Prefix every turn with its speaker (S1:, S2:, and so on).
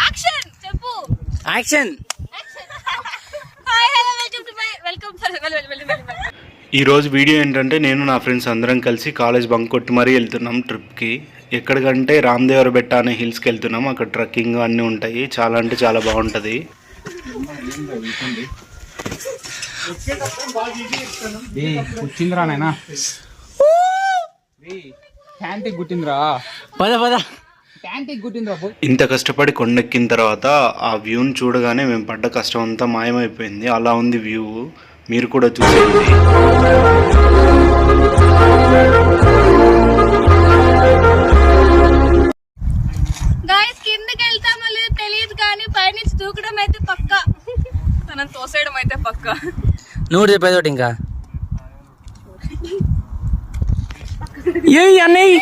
S1: Action చెప్పు.
S2: Action.
S1: Hi hello welcome.
S3: ఈరోజు video ఏంటంటే నేను నా ఫ్రెండ్స్ అందరం కలిసి కాలేజ్ బంక్ కొట్టి మరీ వెళ్తున్నాం ట్రిప్కి. ఎక్కడికంటే రామదేవర బెట్ట అనే హిల్స్కి వెళ్తున్నాం. అక్కడ ట్రెక్కింగ్ అన్నీ ఉంటాయి. చాలా అంటే చాలా బాగుంటుంది.
S2: గుర్తిందిరా నాయనా, గుర్తిందిరా, పద పద.
S3: ఇంత కష్టపడి కొండెక్కిన తర్వాత ఆ వ్యూని చూడగానే మేము పడ్డ కష్టం అంతా మాయమైపోయింది. అలా ఉంది వ్యూ. మీరు కూడా చూసేయండి.
S1: గాయ్స్ కిందకి వెళ్తామో లేదో తెలియదు కానీ పైనుంచి దూకడం అయితే పక్కా, తనని తోసేయడం అయితే పక్కా.
S2: నువ్వు చెప్పేది ఒకటి ఇంకా. ఏ అన్నయ్య